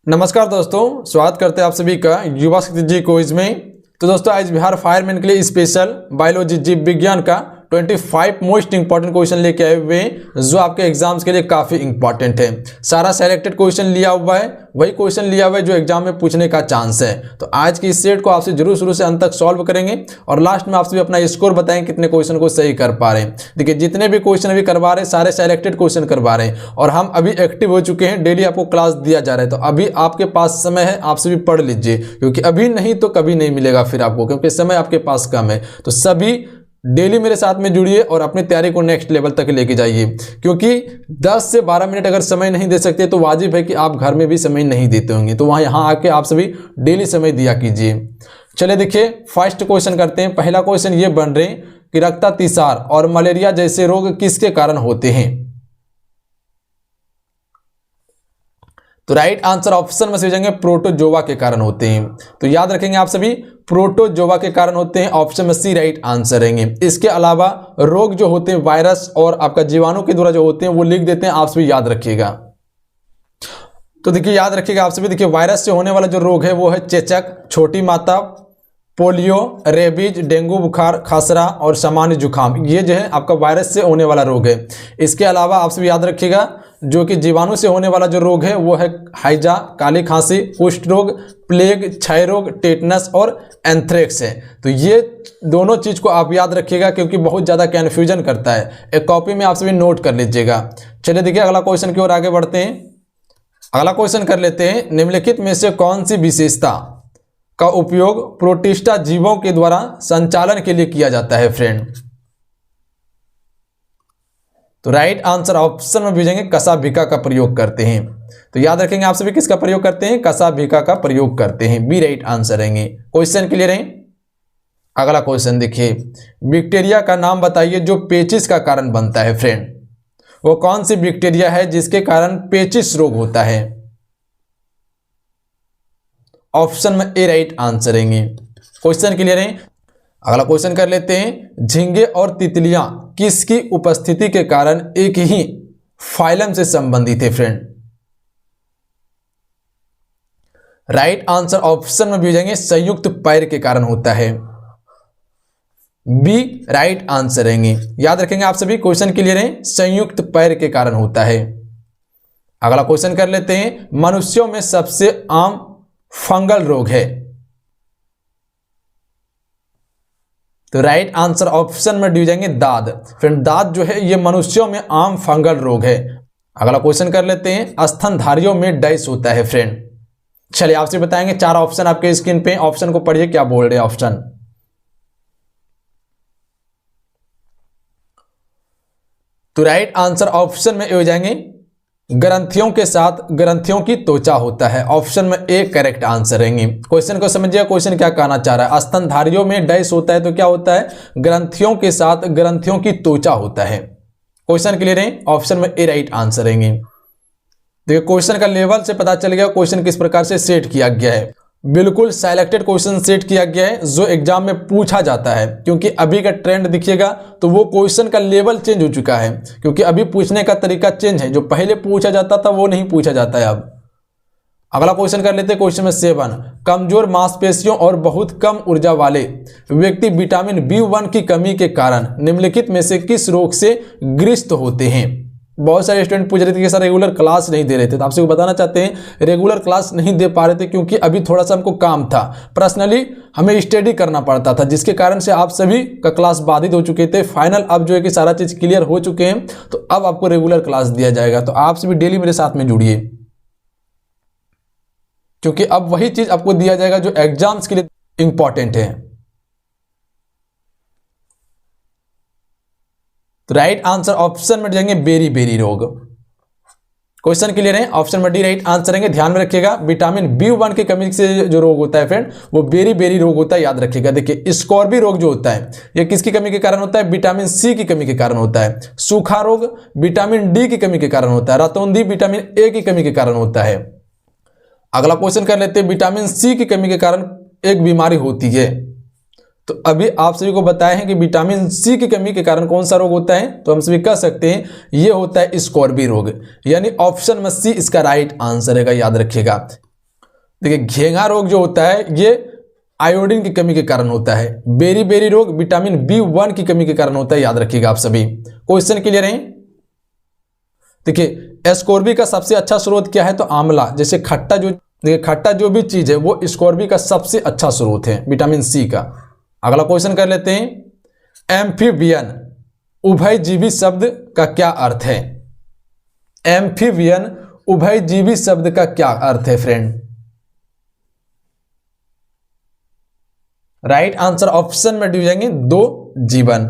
नमस्कार दोस्तों, स्वागत करते हैं आप सभी का युवा शक्ति जी क्विज में। तो दोस्तों आज बिहार फायरमैन के लिए स्पेशल बायोलॉजी जीव विज्ञान का 25 मोस्ट इंपॉर्टेंट क्वेश्चन लेके आए हुए हैं जो आपके एग्जाम्स के लिए काफी इंपॉर्टेंट है। सारा सेलेक्टेड क्वेश्चन लिया हुआ है, वही क्वेश्चन लिया हुआ है जो एग्जाम में पूछने का चांस है। तो आज की इस सेट को आपसे जरूर शुरू से अंत तक सॉल्व करेंगे और लास्ट में आपसे भी अपना स्कोर बताएंगे कितने क्वेश्चन को सही कर पा रहे हैं। देखिए जितने भी क्वेश्चन अभी करवा रहे हैं सारे सेलेक्टेड क्वेश्चन करवा रहे हैं और हम अभी एक्टिव हो चुके हैं, डेली आपको क्लास दिया जा रहा है। तो अभी आपके पास समय है, आपसे भी पढ़ लीजिए क्योंकि अभी नहीं तो कभी नहीं मिलेगा फिर आपको, क्योंकि समय आपके पास कम है। तो सभी डेली मेरे साथ में जुड़िए और अपनी तैयारी को नेक्स्ट लेवल तक लेके जाइए, क्योंकि 10 से 12 मिनट अगर समय नहीं दे सकते तो वाजिब है कि आप घर में भी समय नहीं देते होंगे। तो वहाँ यहाँ आके आप सभी डेली समय दिया कीजिए। चलिए देखिए फर्स्ट क्वेश्चन करते हैं। पहला क्वेश्चन ये बन रहे कि रक्तातिसार और मलेरिया जैसे रोग किसके कारण होते हैं? तो राइट आंसर ऑप्शन में से जाएंगे प्रोटोजोआ के कारण होते हैं। तो याद रखेंगे आप सभी, प्रोटोजोआ के कारण होते हैं, ऑप्शन में सी राइट आंसर रहेंगे। इसके अलावा रोग जो होते हैं वायरस और आपका जीवाणु के द्वारा जो होते हैं वो लिख देते हैं, आप सभी याद रखिएगा। तो देखिए याद रखिएगा आप सभी, देखिए वायरस से होने वाला जो रोग है वो है चेचक, छोटी माता, पोलियो, रेबीज, डेंगू बुखार, खसरा और सामान्य जुकाम। ये जो है आपका वायरस से होने वाला रोग है। इसके अलावा आप सभी याद रखिएगा जो कि जीवाणु से होने वाला जो रोग है वो है हैजा, काली खांसी, कुष्ठ रोग, प्लेग, क्षय रोग, टेटनस और एंथ्रेक्स है। तो ये दोनों चीज को आप याद रखिएगा क्योंकि बहुत ज्यादा कंफ्यूजन करता है। एक कॉपी में आप सभी नोट कर लीजिएगा। चलिए देखिए अगला क्वेश्चन की ओर आगे बढ़ते हैं। अगला क्वेश्चन कर लेते हैं, निम्नलिखित में से कौन सी विशेषता का उपयोग प्रोटिस्टा जीवों के द्वारा संचालन के लिए किया जाता है फ्रेंड? तो राइट आंसर ऑप्शन में भेजेंगे कसाभिका का प्रयोग करते हैं। तो याद रखेंगे आप सभी किसका प्रयोग करते हैं? कसाभिका का प्रयोग करते हैं, बी राइट आंसर रहेंगे। क्वेश्चन क्लियर है? अगला क्वेश्चन देखिए, बैक्टीरिया का नाम बताइए जो पेचिस का कारण बनता है फ्रेंड। वो कौन सी बैक्टीरिया है जिसके कारण पेचिस रोग होता है? ऑप्शन में ए राइट आंसर रहेंगे। क्वेश्चन क्लियर है? अगला क्वेश्चन कर लेते हैं, झींगे और तितलियां किसकी उपस्थिति के कारण एक ही फाइलम से संबंधित है फ्रेंड? राइट आंसर ऑप्शन में भी जाएंगे संयुक्त पैर के कारण होता है, बी राइट आंसर रहेंगे। याद रखेंगे आप सभी, क्वेश्चन क्लियर है, संयुक्त पैर के कारण होता है। अगला क्वेश्चन कर लेते हैं, मनुष्यों में सबसे आम फंगल रोग है। तो राइट आंसर ऑप्शन में डी जाएंगे दाद। फ्रेंड दाद जो है ये मनुष्यों में आम फंगल रोग है। अगला क्वेश्चन कर लेते हैं, स्तनधारियों में डैश होता है फ्रेंड। चलिए आपसे बताएंगे, 4 ऑप्शन आपके स्क्रीन पे, ऑप्शन को पढ़िए क्या बोल रहे हैं ऑप्शन। तो राइट आंसर ऑप्शन में हो जाएंगे ग्रंथियों के साथ ग्रंथियों की त्वचा होता है, ऑप्शन में ए करेक्ट आंसर रहेंगे। क्वेश्चन को समझिए, क्वेश्चन क्या कहना चाह रहा है। स्तनधारियों में डैश होता है तो क्या होता है? ग्रंथियों के साथ ग्रंथियों की त्वचा होता है। क्वेश्चन क्लियर है? ऑप्शन में ए राइट आंसर रहेंगे। देखिए क्वेश्चन का लेवल से पता चल गया क्वेश्चन किस प्रकार से सेट किया गया है। बिल्कुल सिलेक्टेड क्वेश्चन सेट किया गया है जो एग्जाम में पूछा जाता है, क्योंकि अभी का ट्रेंड देखिएगा तो वो क्वेश्चन का लेवल चेंज हो चुका है, क्योंकि अभी पूछने का तरीका चेंज है। जो पहले पूछा जाता था वो नहीं पूछा जाता है अब। अगला क्वेश्चन कर लेते हैं, क्वेश्चन में 7, कमजोर मांसपेशियों और बहुत कम ऊर्जा वाले व्यक्ति विटामिन B1 की कमी के कारण निम्नलिखित में से किस रोग से ग्रस्त होते हैं? बहुत सारे स्टूडेंट पूछ रहे थे कि सर रेगुलर क्लास नहीं दे रहे थे, तो आपसे बताना चाहते हैं रेगुलर क्लास नहीं दे पा रहे थे क्योंकि अभी थोड़ा सा हमको काम था, पर्सनली हमें स्टडी करना पड़ता था, जिसके कारण से आप सभी का क्लास बाधित हो चुके थे। फाइनल अब जो है कि सारा चीज क्लियर हो चुके हैं, तो अब आपको रेगुलर क्लास दिया जाएगा। तो आप सभी डेली मेरे साथ में जुड़िए, क्योंकि अब वही चीज आपको दिया जाएगा जो एग्जाम्स के लिए इंपॉर्टेंट है। तो राइट आंसर ऑप्शन में जाएंगे बेरी बेरी रोग। क्वेश्चन क्लियर है? ऑप्शन में डी राइट आंसर रहेंगे। ध्यान में रखिएगा, विटामिन B1 की कमी से जो रोग होता है फ्रेंड वो बेरी बेरी रोग होता है, याद रखिएगा। देखिए स्कॉर्बी रोग जो होता है ये किसकी कमी के कारण होता है? विटामिन C की कमी के कारण होता है। सूखा रोग विटामिन D की कमी के कारण होता है। रतौंधी विटामिन A की कमी के कारण होता है। अगला क्वेश्चन कर लेते हैं, विटामिन C की कमी के कारण एक बीमारी होती है। तो अभी आप सभी को बताया है कि विटामिन सी की कमी के कारण कौन सा रोग होता है, तो हम सभी कह सकते हैं ये होता है स्कॉर्बी रोग, यानी ऑप्शन में सी इसका राइट आंसर है, याद रखिएगा। देखिए घेंगा रोग जो होता है ये आयोडीन की कमी के कारण होता है। बेरी रोग विटामिन B1 की कमी के कारण होता है, याद रखिएगा आप सभी। क्वेश्चन क्लियर है? देखिए एस्कोर्बिक का सबसे अच्छा स्रोत क्या है, तो आंवला। जैसे खट्टा जो, देखिए खट्टा जो भी चीज है वो एस्कोर्बिक का सबसे अच्छा स्रोत है, विटामिन सी का। अगला क्वेश्चन कर लेते हैं, एम्फीबियन उभयजीवी शब्द का क्या अर्थ है? एम्फीबियन उभयजीवी शब्द का क्या अर्थ है फ्रेंड? राइट आंसर ऑप्शन में डी जाएंगे दो जीवन।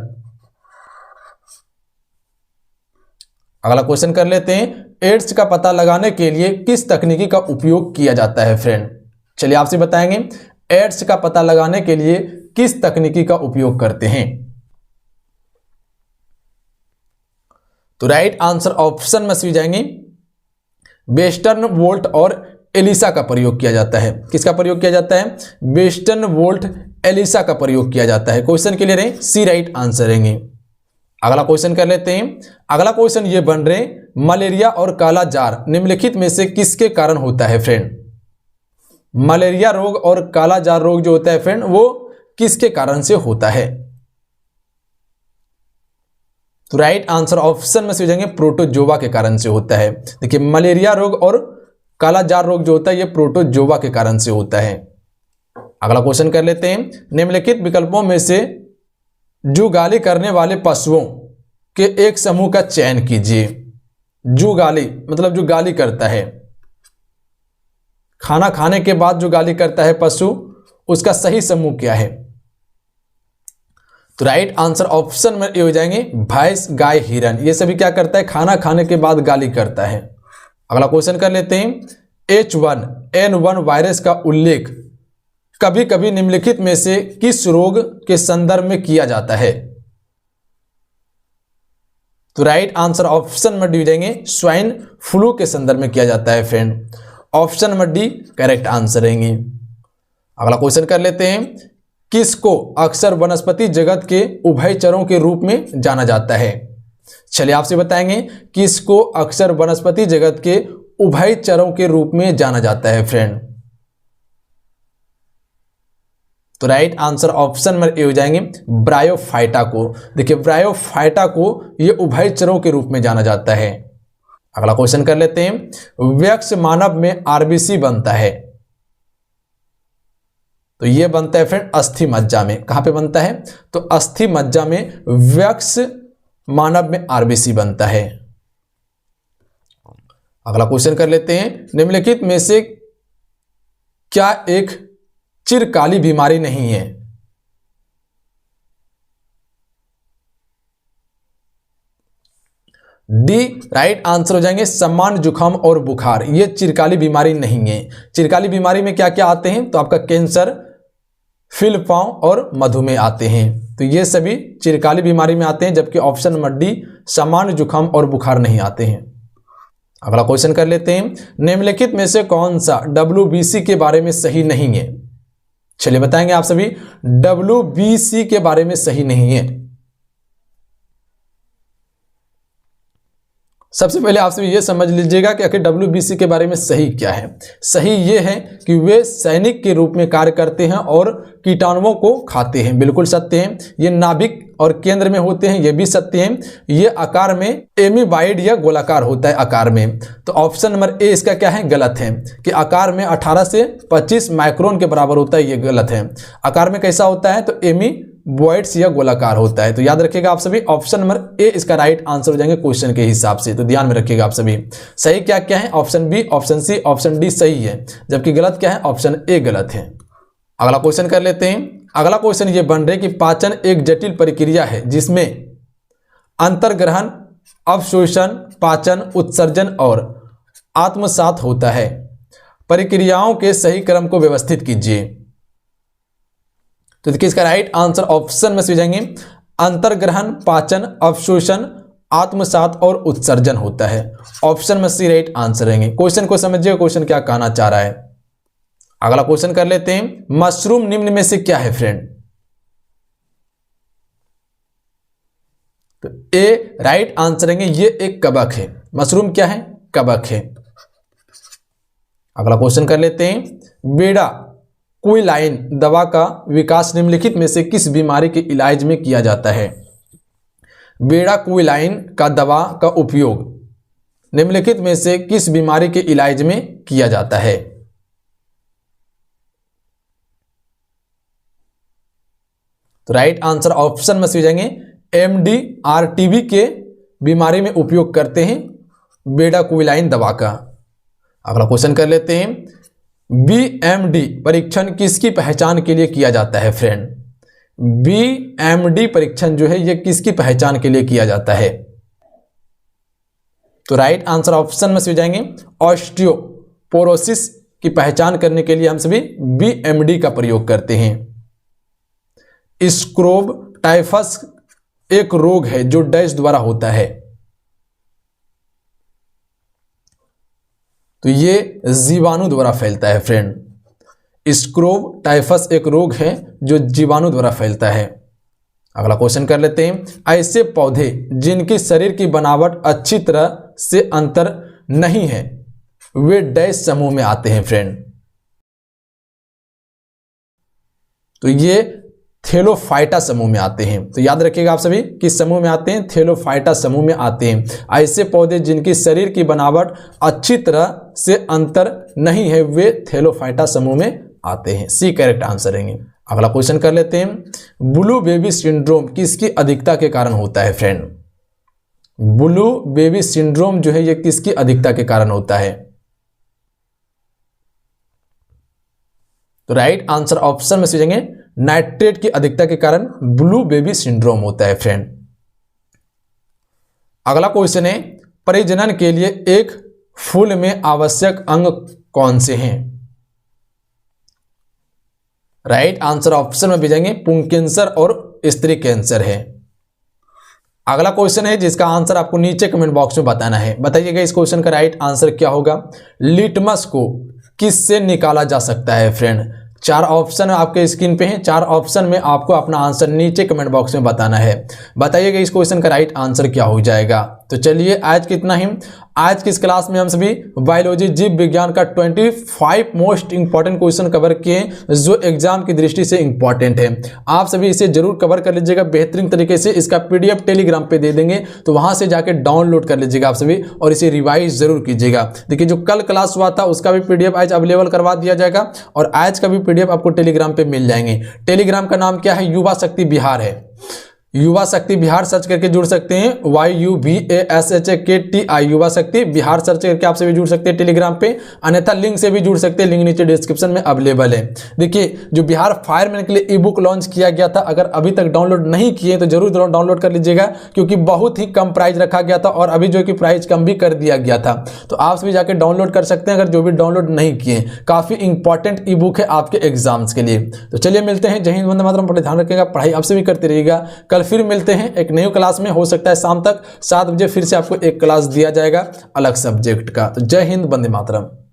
अगला क्वेश्चन कर लेते हैं, एड्स का पता लगाने के लिए किस तकनीकी का उपयोग किया जाता है फ्रेंड? चलिए आपसे बताएंगे एड्स का पता लगाने के लिए किस तकनीकी का उपयोग करते हैं। तो राइट आंसर ऑप्शन में सी जाएंगे वेस्टर्न वोल्ट और एलिसा का प्रयोग किया जाता है। किसका प्रयोग किया जाता है? वेस्टर्न वोल्ट एलिसा का प्रयोग किया जाता है। क्वेश्चन क्लियर है? सी राइट आंसर रहेंगे। अगला क्वेश्चन कर लेते हैं। अगला क्वेश्चन ये बन रहे, मलेरिया और काला जार निम्नलिखित में से किसके कारण होता है फ्रेंड? मलेरिया रोग और काला जार रोग जो होता है फ्रेंड वो किसके कारण से होता है? तो राइट आंसर ऑप्शन में से हो जाएंगे प्रोटोजोआ के कारण से होता है। देखिए मलेरिया रोग और काला जार रोग जो होता है ये प्रोटोजोआ के कारण से होता है। अगला क्वेश्चन कर लेते हैं, निम्नलिखित विकल्पों में से जुगाली करने वाले पशुओं के एक समूह का चयन कीजिए। जुगाली मतलब जो गाली करता है, खाना खाने के बाद जो गाली करता है पशु, उसका सही समूह क्या है? तो राइट आंसर ऑप्शन में ये हो जाएंगे भैंस, गाय, हिरन। ये सभी क्या करता है? खाना खाने के बाद गाली करता है। अगला क्वेश्चन कर लेते हैं, H1N1 वायरस का उल्लेख कभी कभी निम्नलिखित में से किस रोग के संदर्भ में किया जाता है? तो राइट आंसर ऑप्शन में डी जाएंगे स्वाइन फ्लू के संदर्भ में किया जाता है फ्रेंड। ऑप्शन में डी करेक्ट आंसर रहेंगे। अगला क्वेश्चन कर लेते हैं, किसको अक्सर वनस्पति जगत के उभयचरों के रूप में जाना जाता है? चलिए आपसे बताएंगे किसको अक्सर वनस्पति जगत के उभयचरों के रूप में जाना जाता है फ्रेंड। तो राइट आंसर ऑप्शन में ए हो जाएंगे ब्रायोफाइटा को। देखिए ब्रायोफाइटा को ये उभयचरों के रूप में जाना जाता है। अगला क्वेश्चन कर लेते हैं, वयस्क मानव में आरबीसी बनता है, तो ये बनता है फ्रेंड अस्थि मज्जा में। कहां पे बनता है? तो अस्थि मज्जा में वयस्क मानव में आरबीसी बनता है। अगला क्वेश्चन कर लेते हैं, निम्नलिखित में से क्या एक चिरकाली बीमारी नहीं है? डी राइट आंसर हो जाएंगे सामान्य जुकाम और बुखार। ये चिरकाली बीमारी नहीं है। चिरकाली बीमारी में क्या क्या आते हैं? तो आपका कैंसर, फिलपांव और मधुमेह आते हैं। तो ये सभी चिरकाली बीमारी में आते हैं, जबकि ऑप्शन नंबर डी सामान्य जुकाम और बुखार नहीं आते हैं। अगला क्वेश्चन कर लेते हैं, निम्नलिखित में से कौन सा WBC के बारे में सही नहीं है? चलिए बताएंगे आप सभी WBC के बारे में सही नहीं है। सबसे पहले आप सभी ये समझ लीजिएगा कि आखिर WBC के बारे में सही क्या है। सही ये है कि वे सैनिक के रूप में कार्य करते हैं और कीटाणुओं को खाते हैं, बिल्कुल सत्य है। ये नाभिक और केंद्र में होते हैं, ये भी सत्य है। ये आकार में एमीबाइड या गोलाकार होता है आकार में। तो ऑप्शन नंबर ए इसका क्या है? गलत है कि आकार में 18 से 25 माइक्रोन के बराबर होता है, ये गलत है। आकार में कैसा होता है? तो एमीबॉइड्स या गोलाकार होता है। तो याद रखिएगा आप सभी ऑप्शन नंबर ए इसका राइट आंसर हो जाएंगे क्वेश्चन के हिसाब से। तो ध्यान में रखिएगा आप सभी। सही क्या क्या है? Option B, option C, option D सही है, जबकि गलत क्या है? ऑप्शन ए गलत है। अगला क्वेश्चन कर लेते हैं। अगला क्वेश्चन ये बन रहे कि पाचन एक जटिल प्रक्रिया है जिसमें अंतर्ग्रहण, अवशोषण, पाचन, उत्सर्जन और आत्मसात होता है। प्रक्रियाओं के सही क्रम को व्यवस्थित कीजिए। तो देखिए इसका राइट आंसर ऑप्शन में से जाएंगे अंतर्ग्रहण, पाचन, अवशोषण, आत्मसात और उत्सर्जन होता है। ऑप्शन में सी राइट आंसर रहेंगे। क्वेश्चन को समझिए, क्वेश्चन क्या कहना चाह रहा है। अगला क्वेश्चन कर लेते हैं, मशरूम निम्न में से क्या है फ्रेंड? तो ए राइट आंसर रहेंगे, ये एक कवक है। मशरूम क्या है? कवक है। अगला क्वेश्चन कर लेते हैं। बेड़ा क्विलाइन दवा का विकास निम्नलिखित में से किस बीमारी के इलाज में किया जाता है? बेड़ा क्विलाइन का दवा का उपयोग निम्नलिखित में से किस बीमारी के इलाज में किया जाता है? तो राइट आंसर ऑप्शन में से हो जाएंगे MDR-TB के बीमारी में उपयोग करते हैं बेड़ा क्विलाइन दवा का। अगला क्वेश्चन कर लेते हैं। BMD परीक्षण किसकी पहचान के लिए किया जाता है फ्रेंड? BMD परीक्षण जो है ये किसकी पहचान के लिए किया जाता है? तो राइट आंसर ऑप्शन में से हो जाएंगे ऑस्टियोपोरोसिस की पहचान करने के लिए हम सभी BMD का प्रयोग करते हैं। स्क्रोब टाइफस एक रोग है जो डैश द्वारा होता है। तो ये जीवाणु द्वारा फैलता है फ्रेंड। स्क्रोब टाइफस एक रोग है जो जीवाणु द्वारा फैलता है। अगला क्वेश्चन कर लेते हैं। ऐसे पौधे जिनकी शरीर की बनावट अच्छी तरह से अंतर नहीं है वे डैश समूह में आते हैं फ्रेंड? तो ये थैलोफाइटा समूह में आते हैं। तो याद रखिएगा आप सभी किस समूह में आते हैं? थैलोफाइटा समूह में आते हैं। ऐसे पौधे जिनकी शरीर की बनावट अच्छी तरह से अंतर नहीं है वे थैलोफाइटा समूह में आते हैं। सी करेक्ट आंसर रहेंगे। अगला क्वेश्चन कर लेते हैं। ब्लू बेबी सिंड्रोम किसकी अधिकता के कारण होता है फ्रेंड? ब्लू बेबी सिंड्रोम जो है ये किसकी अधिकता के कारण होता है? तो राइट आंसर ऑप्शन में से जाएंगे नाइट्रेट की अधिकता के कारण ब्लू बेबी सिंड्रोम होता है फ्रेंड। अगला क्वेश्चन है। प्रजनन के लिए एक फूल में आवश्यक अंग कौन से हैं? राइट आंसर ऑप्शन में भेजेंगे पुंकेसर और स्त्री कैंसर है। अगला क्वेश्चन है जिसका आंसर आपको नीचे कमेंट बॉक्स में बताना है। बताइएगा इस क्वेश्चन का राइट आंसर क्या होगा? लिटमस को किससे निकाला जा सकता है फ्रेंड? चार ऑप्शन आपके स्क्रीन पे हैं। चार ऑप्शन में आपको अपना आंसर नीचे कमेंट बॉक्स में बताना है। बताइएगा इस क्वेश्चन का राइट आंसर क्या हो जाएगा। तो चलिए आज कितना ही आज की इस क्लास में हम सभी बायोलॉजी जीव विज्ञान का 25 मोस्ट इंपॉर्टेंट क्वेश्चन कवर किए जो एग्जाम की दृष्टि से इंपॉर्टेंट है। आप सभी इसे जरूर कवर कर लीजिएगा बेहतरीन तरीके से। इसका PDF टेलीग्राम पे दे देंगे तो वहां से जाके डाउनलोड कर लीजिएगा आप सभी और इसे रिवाइज जरूर कीजिएगा। देखिए जो कल क्लास हुआ था उसका भी PDF आज अवेलेबल करवा दिया जाएगा और आज का भी PDF आपको टेलीग्राम पे मिल जाएंगे। टेलीग्राम का नाम क्या है? युवा शक्ति बिहार है। युवा शक्ति बिहार सर्च करके जुड़ सकते हैं। YUVASHKTI युवा शक्ति बिहार सर्च करके आप से भी जुड़ सकते हैं टेलीग्राम पे। अन्यथा लिंक से भी जुड़ सकते हैं। लिंक नीचे डिस्क्रिप्शन में अवेलेबल है। देखिए जो बिहार फायरमैन के लिए ई-बुक लॉन्च किया गया था, अगर अभी तक डाउनलोड नहीं किए तो जरूर डाउनलोड कर लीजिएगा क्योंकि बहुत ही कम प्राइस रखा गया था और अभी जो कि प्राइस कम भी कर दिया गया था। तो आप सभी जाकर डाउनलोड कर सकते हैं अगर जो भी डाउनलोड नहीं किए। काफी इंपॉर्टेंट ई-बुक है आपके एग्जाम्स के लिए। तो चलिए मिलते हैं। जय हिंद, वंदे मातरम। बड़े ध्यान रखिएगा, पढ़ाई आपसे भी करते रहिएगा। कल फिर मिलते हैं एक नई क्लास में। हो सकता है शाम तक 7 बजे फिर से आपको एक क्लास दिया जाएगा अलग सब्जेक्ट का। तो जय हिंद, वंदे मातरम।